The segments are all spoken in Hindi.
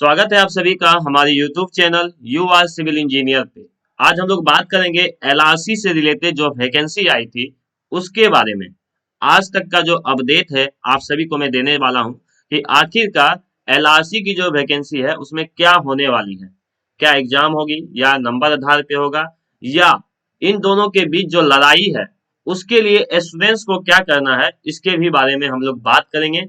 स्वागत है आप सभी का हमारे YouTube channel you are civil engineer पे। आज हम लोग बात करेंगे एलआरसी से रिलेटेड जो वैकेंसी आई थी उसके बारे में। आज तक का जो अपडेट है आप सभी को मैं देने वाला हूं कि आखिरकार एलआरसी की जो वैकेंसी है उसमें क्या होने वाली है। क्या एग्जाम होगी या नंबर आधार पे होगा, या इन दोनों के बीच जो लड़ाई है उसके लिए स्टूडेंट्स को क्या करना है, इसके भी बारे में हम लोग बात करेंगे।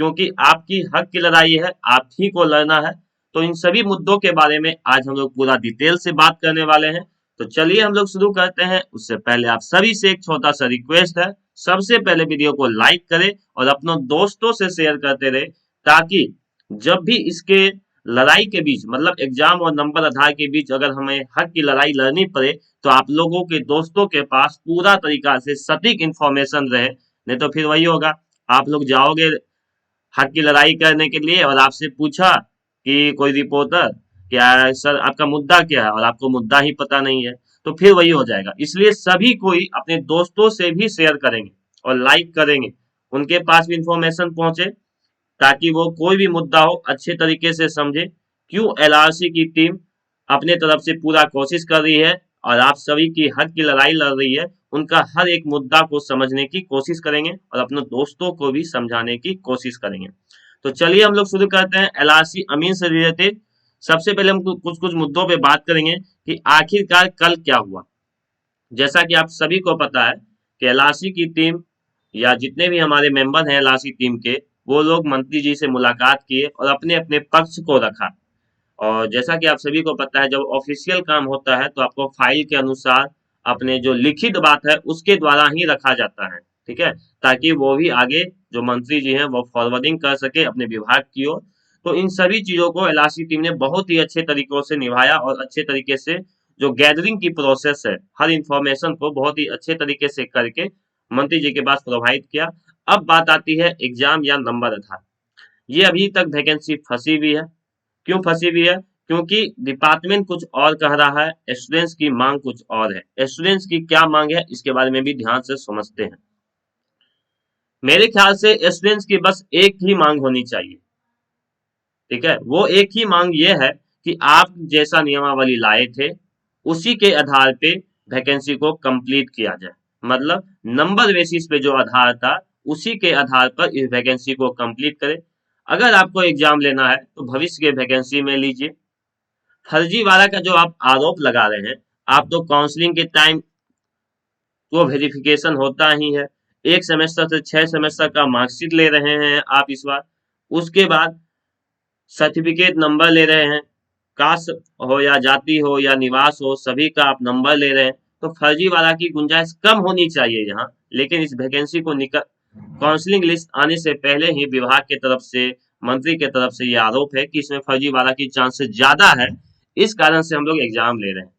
क्योंकि आपकी हक की लड़ाई है, आप ही को लड़ना है। तो इन सभी मुद्दों के बारे में आज हम लोग पूरा डिटेल से बात करने वाले हैं। तो चलिए हम लोग शुरू करते हैं। उससे पहले आप सभी से एक छोटा सा रिक्वेस्ट है, सबसे पहले वीडियो को लाइक करें और अपनों दोस्तों से शेयर करते रहे, ताकि जब भी इसके लड़ाई के बीच मतलब एग्जाम और नंबर आधार के बीच अगर हमें हक की लड़ाई लड़नी पड़े तो आप लोगों के दोस्तों के पास पूरा तरीका से सटीक इंफॉर्मेशन रहे। नहीं तो फिर वही होगा, आप लोग जाओगे हक की लड़ाई करने के लिए और आपसे पूछा कि कोई रिपोर्टर क्या है सर आपका मुद्दा क्या है, और आपको मुद्दा ही पता नहीं है, तो फिर वही हो जाएगा। इसलिए सभी कोई अपने दोस्तों से भी शेयर करेंगे और लाइक करेंगे, उनके पास भी इंफॉर्मेशन पहुंचे, ताकि वो कोई भी मुद्दा हो अच्छे तरीके से समझे क्यों एलआरसी की टीम अपने तरफ से पूरा कोशिश कर रही है और आप सभी की हक की लड़ाई लड़ रही है। उनका हर एक मुद्दा को समझने की कोशिश करेंगे और अपने दोस्तों को भी समझाने की कोशिश करेंगे। तो चलिए हम लोग शुरू करते हैं एलआरसी अमीन से रिलेटेड। सबसे पहले हम कुछ कुछ मुद्दों पे बात करेंगे कि आखिरकार कल क्या हुआ। जैसा कि आप सभी को पता है कि एलआरसी की टीम या जितने भी हमारे मेंबर हैं एलआरसी टीम के, वो लोग मंत्री जी से मुलाकात किए और अपने अपने पक्ष को रखा। और जैसा कि आप सभी को पता है, जब ऑफिशियल काम होता है तो आपको फाइल के अनुसार अपने जो लिखित बात है उसके द्वारा ही रखा जाता है, ठीक है, ताकि वो भी आगे जो मंत्री जी हैं वो फॉरवर्डिंग कर सके अपने विभाग की ओर। तो इन सभी चीजों को एलआरसी टीम ने बहुत ही अच्छे तरीकों से निभाया और अच्छे तरीके से जो गैदरिंग की प्रोसेस है हर इंफॉर्मेशन को बहुत ही अच्छे तरीके से करके मंत्री जी के पास प्रोवाइड किया। अब बात आती है एग्जाम या नंबर आधार। ये अभी तक वैकेंसी फंसी हुई है। क्यों फंसी हुई है? क्योंकि डिपार्टमेंट कुछ और कह रहा है, स्टूडेंट्स की मांग कुछ और है। स्टूडेंट्स की क्या मांग है इसके बारे में भी ध्यान से समझते हैं। मेरे ख्याल से स्टूडेंट्स की बस एक ही मांग होनी चाहिए, ठीक है। वो एक ही मांग ये है कि आप जैसा नियमावली लाए थे उसी के आधार पे वैकेंसी को कंप्लीट किया जाए। मतलब नंबर बेसिस पे जो आधार था उसी के आधार पर इस वैकेंसी को कंप्लीट करें। अगर आपको एग्जाम लेना है तो भविष्य के वैकेंसी में लीजिए। फर्जीवाड़ा का जो आप आरोप लगा रहे हैं, आप तो काउंसलिंग के टाइम वो वेरिफिकेशन होता ही है। एक सेमेस्टर से 6 सेमेस्टर का मार्कशीट ले रहे हैं आप इस बार, उसके बाद सर्टिफिकेट नंबर ले रहे हैं। कास्ट हो या जाति हो या निवास हो, सभी का आप नंबर ले रहे हैं। तो फर्जीवाड़ा की गुंजाइश कम होनी चाहिए यहाँ। लेकिन इस वैकेंसी को निकल काउंसलिंग लिस्ट आने से पहले ही विभाग के तरफ से, मंत्री के तरफ से ये आरोप है कि इसमें फर्जीवाड़ा की चांसेस ज्यादा है, इस कारण से हम लोग एग्जाम ले रहे हैं।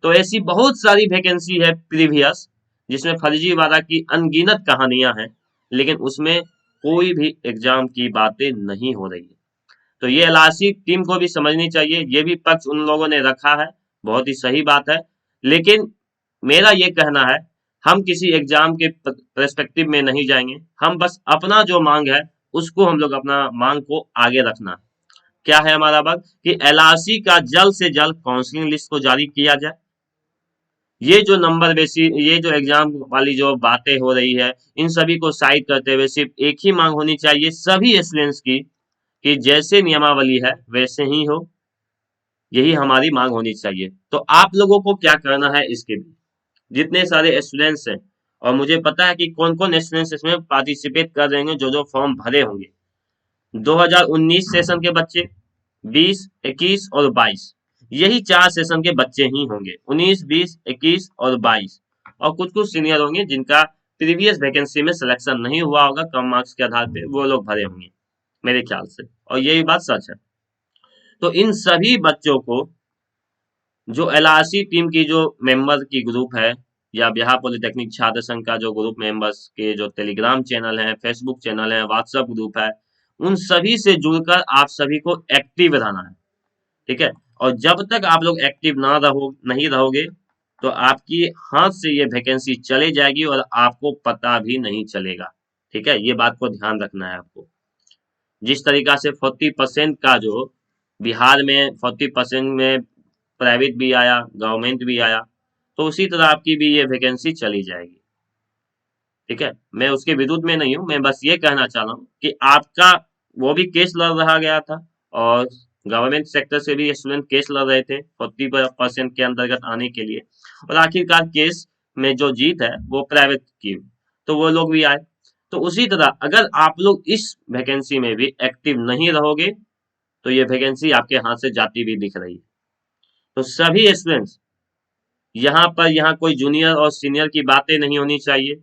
तो ऐसी बहुत सारी वैकेंसी है प्रीवियस जिसमें फर्जीवाड़ा की अनगिनत कहानियां हैं, लेकिन उसमें कोई भी एग्जाम की बातें नहीं हो रही है। तो ये एलआरसी टीम को भी समझनी चाहिए, ये भी पक्ष उन लोगों ने रखा है, बहुत ही सही बात है। लेकिन मेरा ये कहना है, हम किसी एग्जाम के पर्सपेक्टिव में नहीं जाएंगे। हम बस अपना जो मांग है उसको हम लोग अपना मांग को आगे रखना है। क्या है हमारा बात कि एलआरसी का जल्द से जल्द काउंसलिंग लिस्ट को जारी किया जाए। ये जो नंबर बेसी, ये जो एग्जाम वाली जो बातें हो रही है, इन सभी को साइड करते हुए सिर्फ एक ही मांग होनी चाहिए सभी स्टूडेंट्स की कि जैसे नियमावली है वैसे ही हो। यही हमारी मांग होनी चाहिए। तो आप लोगों को क्या करना है इसके लिए, जितने सारे स्टूडेंट्स हैं, और मुझे पता है कि कौन कौन स्टूडेंट्स इसमें पार्टिसिपेट कर रहे हैं, जो जो फॉर्म भरे होंगे। 2019 सेशन के बच्चे, 20, 21 और 22, यही 4 सेशन के बच्चे ही होंगे। 19, 20, 21 और 22, और कुछ कुछ सीनियर होंगे जिनका प्रीवियस वैकेंसी में सिलेक्शन नहीं हुआ होगा, कम मार्क्स के आधार पे वो लोग भरे होंगे मेरे ख्याल से, और यही बात सच है। तो इन सभी बच्चों को जो एलआरसी टीम की जो मेंबर की ग्रुप है, या बिहार पॉलिटेक्निक छात्र संघ का जो ग्रुप मेंबर्स के जो टेलीग्राम चैनल है, फेसबुक चैनल है, व्हाट्सएप ग्रुप है, उन सभी से जुड़कर आप सभी को एक्टिव रहना है, ठीक है। और जब तक आप लोग एक्टिव ना रहो नहीं रहोगे तो आपकी हाथ से ये वैकेंसी चले जाएगी और आपको पता भी नहीं चलेगा, ठीक है। ये बात को ध्यान रखना है आपको। जिस तरीका से 40% का जो बिहार में 40% में प्राइवेट भी आया, गवर्नमेंट भी आया, तो उसी तरह आपकी भी ये वैकेंसी चली जाएगी। ठीक है, मैं उसके विरुद्ध में नहीं हूँ, मैं बस ये कहना चाह रहा हूँ कि आपका वो भी केस लड़ रहा गया था, और गवर्नमेंट सेक्टर से भी स्टूडेंट केस लड़ रहे थे 40% के अंतर्गत आने के लिए, और आखिरकार केस में जो जीत है वो प्राइवेट की, तो वो लोग भी आए। तो उसी तरह अगर आप लोग इस वैकेंसी में भी एक्टिव नहीं रहोगे तो ये वैकेंसी आपके हाथ से जाती भी दिख रही है। तो सभी स्टूडेंट्स यहाँ कोई जूनियर और सीनियर की बातें नहीं होनी चाहिए।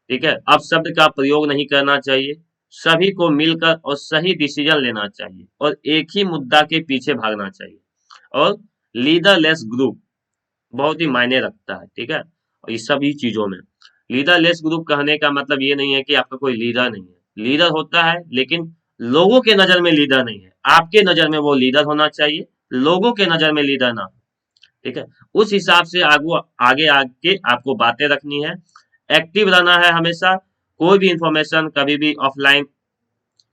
ठीक है, अपशब्द का प्रयोग नहीं करना चाहिए, सभी को मिलकर और सही डिसीजन लेना चाहिए, और एक ही मुद्दा के पीछे भागना चाहिए, और लीडरलेस ग्रुप बहुत ही मायने रखता है। ठीक है, और इस सभी चीजों में लीडरलेस ग्रुप कहने का मतलब ये नहीं है कि आपका कोई लीडर नहीं है, लीडर होता है, लेकिन लोगों के नजर में लीडर नहीं है। आपके नजर में वो लीडर होना चाहिए, लोगों के नजर में लीडर ना हो। ठीक है, उस हिसाब से आगे आगे आपको बातें रखनी है, एक्टिव रहना है हमेशा। कोई भी इंफॉर्मेशन कभी भी ऑफलाइन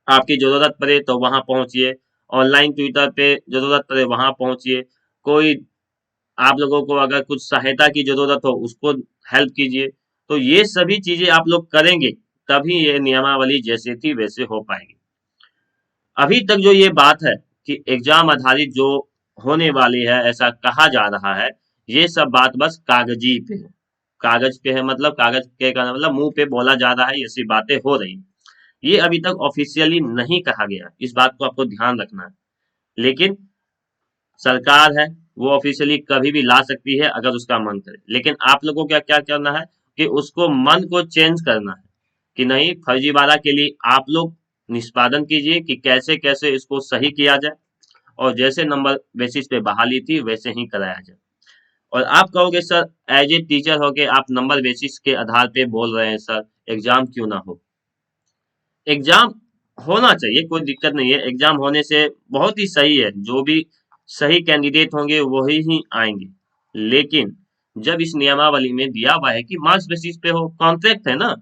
आपकी जरूरत पड़े तो वहां पहुंचिए, ऑनलाइन ट्विटर पे जरूरत पड़े वहां पहुंचिए, कोई आप लोगों को अगर कुछ सहायता की जरूरत हो उसको हेल्प कीजिए। तो ये सभी चीजें आप लोग करेंगे तभी ये नियमावली जैसे थी वैसे हो पाएगी। अभी तक जो ये बात है कि एग्जाम आधारित जो होने वाली है ऐसा कहा जा रहा है, ये सब बात बस कागजी पे है। कागज पे है मतलब कागज के का मतलब मुंह पे बोला जा रहा है, ऐसी बातें हो रही हैं। ये अभी तक ऑफिशियली नहीं कहा गया, इस बात को आपको ध्यान रखना है। लेकिन सरकार है, वो ऑफिशियली कभी भी ला सकती है अगर उसका मन करे, लेकिन आप लोगों को क्या क्या करना है कि उसको मन को चेंज करना है, कि नहीं फर्जीवाड़ा के लिए आप लोग निष्पादन कीजिए कि कैसे कैसे इसको सही किया जाए, और जैसे नंबर बेसिस पे बहाली थी वैसे ही कराया जाए। और आप कहोगे सर एज ए टीचर होके आप नंबर बेसिस के आधार पे बोल रहे हैं सर, एग्जाम क्यों ना हो। एग्जाम होना चाहिए, कोई दिक्कत नहीं है, एग्जाम होने से बहुत ही सही है, जो भी सही कैंडिडेट होंगे वही ही आएंगे। लेकिन जब इस नियमावली में दिया हुआ है कि मार्क्स बेसिस पे हो, कॉन्ट्रैक्ट है ना,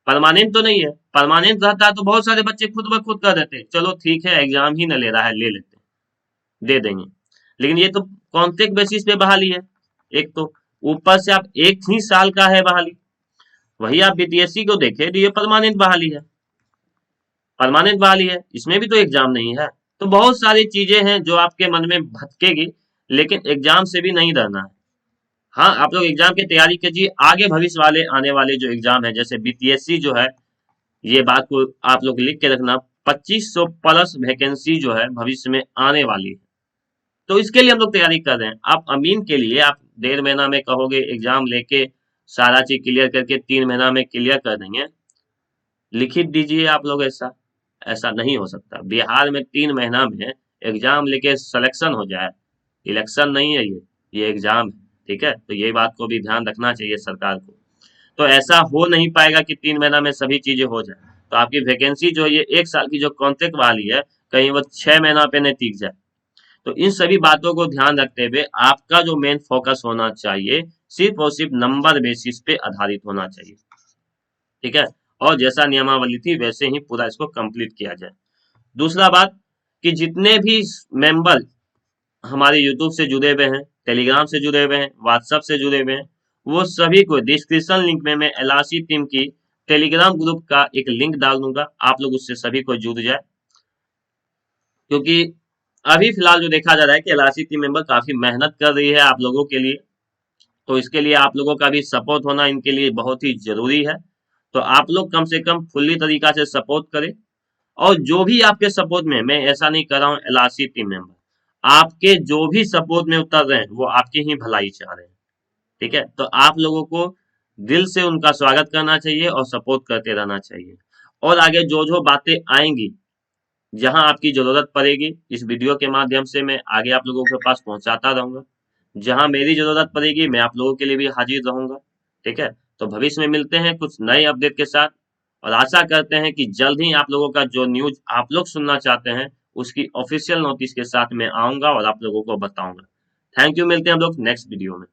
परमानेंट तो नहीं है। परमानेंट रहता तो बहुत सारे बच्चे खुद ब खुद कर देते, चलो ठीक है एग्जाम ही न ले रहा है ले लेते, दे देंगे। लेकिन ये तो कॉन्ट्रैक्ट बेसिस पे बहाली है, एक तो ऊपर से आप एक ही साल का है बहाली। वही आप बीपीएससी को देखें तो ये परमानेंट बहाली है, परमानेंट बहाली है, इसमें भी तो एग्जाम नहीं है। तो बहुत सारी चीजें हैं जो आपके मन में भटकेगी, लेकिन एग्जाम से भी नहीं डरना है। हाँ, आप लोग एग्जाम की तैयारी कीजिए, आगे भविष्य वाले आने वाले जो एग्जाम है जैसे बीपीएससी जो है, ये बात को आप लोग लिख के रखना, 2500 प्लस वैकेंसी जो है भविष्य में आने वाली है। तो इसके लिए हम लोग तैयारी कर रहे हैं। आप अमीन के लिए आप 1.5 महीना में कहोगे एग्जाम लेके सारा चीज क्लियर करके 3 महीना में क्लियर कर देंगे, लिखित दीजिए आप लोग। ऐसा ऐसा नहीं हो सकता, बिहार में 3 महीना में एग्जाम लेके सिलेक्शन हो जाए, इलेक्शन नहीं है ये एग्जाम है। ठीक है, तो ये बात को भी ध्यान रखना चाहिए सरकार को। तो ऐसा हो नहीं पाएगा कि 3 महीना में सभी चीजें हो जाए, तो आपकी वैकेंसी जो है ये 1 साल की जो कॉन्ट्रैक्ट वाली है, कहीं वो 6 महीना पे नहीं टिक जाए। तो इन सभी बातों को ध्यान रखते हुए आपका जो मेन फोकस होना चाहिए सिर्फ और सिर्फ नंबर बेसिस पे आधारित होना चाहिए। ठीक है, और जैसा नियमावली थी वैसे ही पूरा इसको कंप्लीट किया जाए। दूसरा बात कि जितने भी मेंबर हमारे यूट्यूब से जुड़े हुए हैं, टेलीग्राम से जुड़े हुए हैं, व्हाट्सएप से जुड़े हुए हैं, वो सभी को डिस्क्रिप्शन लिंक में मैं एलआरसी टीम की टेलीग्राम ग्रुप का एक लिंक डाल दूंगा, आप लोग उससे सभी को जुड़ जाए। क्योंकि अभी फिलहाल जो देखा जा रहा है कि एलआरसी टीम मेंबर काफी मेहनत कर रही है आप लोगों के लिए, तो इसके लिए आप लोगों का भी सपोर्ट होना इनके लिए बहुत ही जरूरी है। तो आप लोग कम से कम फुल्ली तरीका से सपोर्ट करें, और जो भी आपके सपोर्ट में, मैं ऐसा नहीं कर रहा हूँ एलआरसी टीम मेंबर, आपके जो भी सपोर्ट में उतर रहे हैं वो आपकी ही भलाई चाह रहे हैं। ठीक है, तो आप लोगों को दिल से उनका स्वागत करना चाहिए और सपोर्ट करते रहना चाहिए। और आगे जो जो बातें आएंगी, जहां आपकी जरूरत पड़ेगी, इस वीडियो के माध्यम से मैं आगे आप लोगों के पास पहुंचाता रहूंगा। जहां मेरी जरूरत पड़ेगी मैं आप लोगों के लिए भी हाजिर रहूंगा। ठीक है, तो भविष्य में मिलते हैं कुछ नए अपडेट के साथ, और आशा करते हैं कि जल्द ही आप लोगों का जो न्यूज आप लोग सुनना चाहते हैं उसकी ऑफिशियल नोटिस के साथ मैं आऊंगा और आप लोगों को बताऊंगा। थैंक यू, मिलते हैं हम लोग नेक्स्ट वीडियो में।